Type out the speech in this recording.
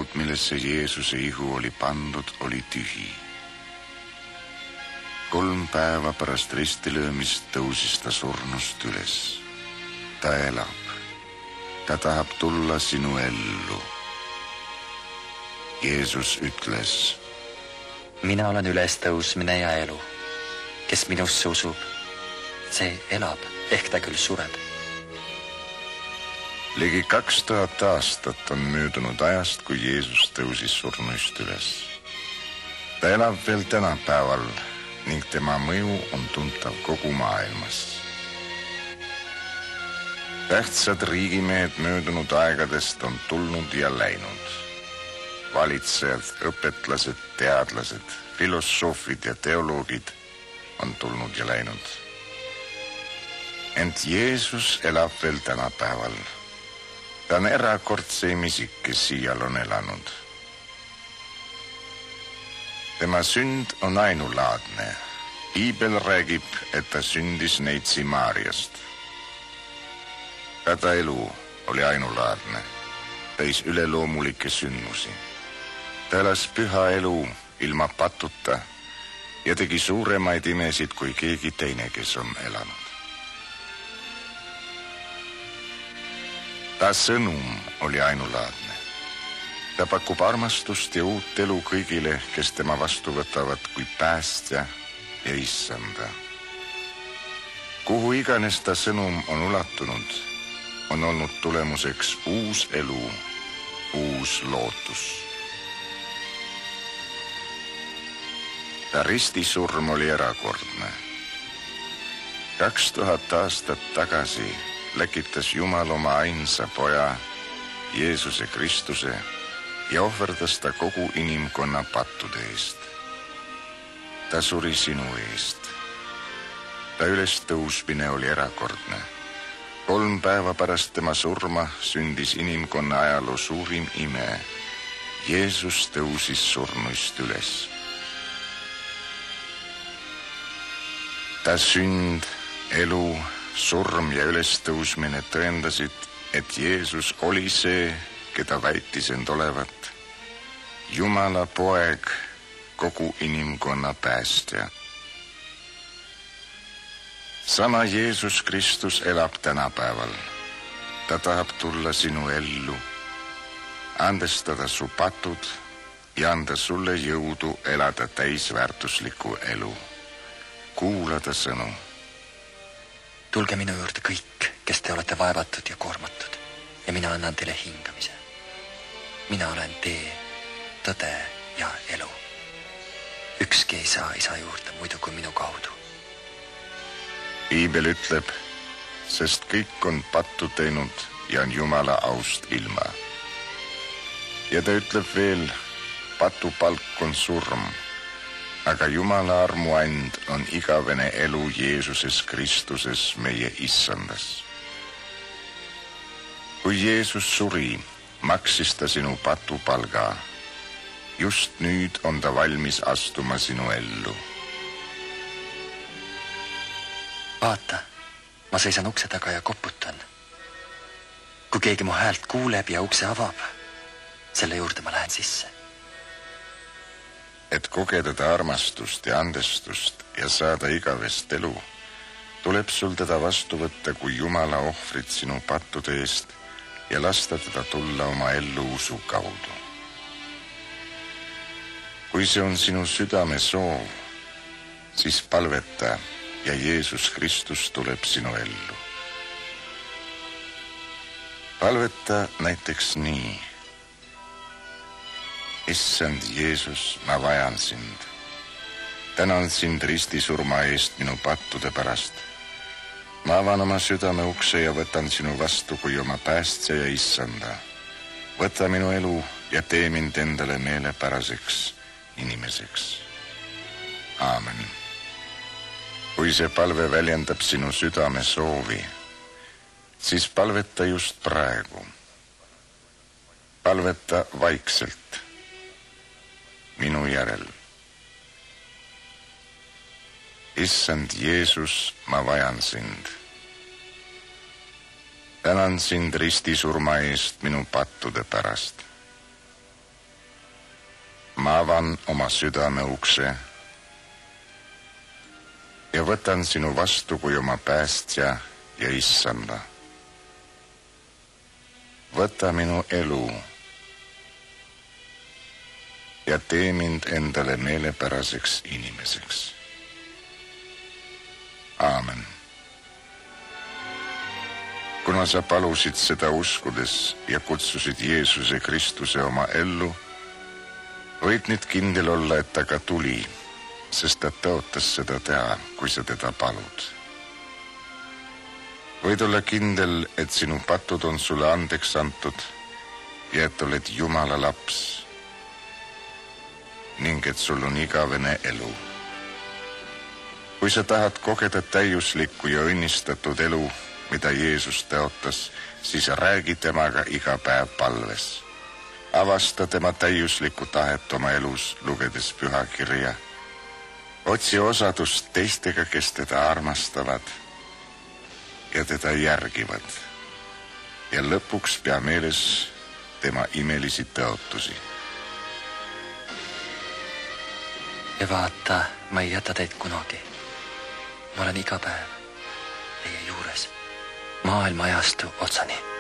laud, millesse Jeesuse ihu oli pandud, oli tühi. 3 päeva pärast ristilöömist tõusis ta surnust üles. Ta elab. Ta tahab tulla sinu ellu. Jeesus ütles: mina olen ülestõusmine ja elu. Kes minusse usub, see elab, ehk ta küll sureb. Ligi 2000 aastat on möödunud ajast, kui Jeesus tõusis surnuist üles. Ta elab veel tänapäeval ning tema mõju on tuntav kogu maailmas. Tähtsad riigimehed möödunud aegadest on tulnud ja läinud. Valitsejad, õpetlased, teadlased, filosoofid ja teoloogid on tulnud ja läinud. Ent Jeesus elab veel tänapäeval. Ta on erakordseim isik, kes siial on elanud. Tema sünd on ainulaadne. Piibel räägib, et ta sündis neitsi Maariast. Ka ta elu oli ainulaadne, täis üleloomulikke sündmusi. Ta elas püha elu ilma patuta ja tegi suuremaid imesid kui keegi teine, kes on elanud. Ta sõnum oli ainulaadne. Ta pakub armastust ja uut elu kõigile, kes tema vastu võtavad kui päästja ja issanda. Kuhu iganes ta sõnum on ulatunud, on olnud tulemuseks uus elu, uus lootus. Ta ristisurm oli erakordne. 2000 aastat tagasi läkitas Jumal oma ainsa poja, Jeesuse Kristuse, ja ohverdas ta kogu inimkonna pattude eest. Ta suri sinu eest. Ta ülestõusmine oli erakordne. 3 päeva pärast tema surma sündis inimkonna ajaloo suurim ime. Jeesus tõusis surnuist üles. Ta sünd, elu, surm ja ülestõusmine tõendasid, et Jeesus oli see, keda väitis end olevat, Jumala poeg, kogu inimkonna päästja. Sama Jeesus Kristus elab tänapäeval. Ta tahab tulla sinu ellu, andestada su patud ja anda sulle jõudu elada täisväärtuslikku elu. Kuula ta sõnu. Tulge minu juurde kõik, kes te olete vaevatud ja koormatud, ja mina annan teile hingamise. Mina olen tee, tõde ja elu. Ükski ei saa isa juurde muidu kui minu kaudu. Piibel ütleb, sest kõik on pattu teinud ja on Jumala aust ilma. Ja ta ütleb veel, patu palk on surm, aga Jumala armuand on igavene elu Jeesuses Kristuses, meie issandas. Kui Jeesus suri, maksis ta sinu patupalga. Just nüüd on ta valmis astuma sinu ellu. Vaata, ma seisan ukse taga ja koputan. Kui keegi mu häält kuuleb ja ukse avab, selle juurde ma lähen sisse. Et kogeda ta armastust ja andestust ja saada igavest elu, tuleb sul teda vastu võtta kui Jumala ohvrit sinu pattude eest ja lasta teda tulla oma ellu usu kaudu. Kui see on sinu südame soov, siis palveta ja Jeesus Kristus tuleb sinu ellu. Palveta näiteks nii. Issand Jeesus, ma vajan sind. Tänan sind ristisurma eest minu pattude pärast. Ma avan oma südame ukse ja võtan sinu vastu kui oma päästja ja issanda. Võta minu elu ja tee mind endale meelepäraseks inimeseks. Aamen. Kui see palve väljendab sinu südame soovi, siis palveta just praegu. Palveta vaikselt. Minu järel. Issand Jeesus, ma vajan sind. Tänan sind ristisurma eest minu pattude pärast. ma avan oma südame ukse ja võtan sinu vastu kui oma päästja ja issanda. Võta minu elu ja tee mind endale meelepäraseks inimeseks. Aamen. Kuna sa palusid seda uskudes ja kutsusid Jeesuse Kristuse oma ellu, võid nüüd kindel olla, et ta ka tuli, sest ta tõotas seda teha, kui sa teda palud. Võid olla kindel, et sinu patud on sulle andeks antud ja et oled Jumala laps ning et sul on igavene elu. Kui sa tahad kogeda täiuslikku ja õnnistatud elu, mida Jeesus tõotas, siis räägi temaga iga päev palves. Avasta tema täiuslikku tahet oma elus, lugedes pühakirja. Otsi osadust teistega, kes teda armastavad ja teda järgivad. Ja lõpuks pea meeles tema imelisi tõotusi. Ja vaata, ma ei jäta teid kunagi. Ma olen iga päev teie juures maailma ajastu otsani.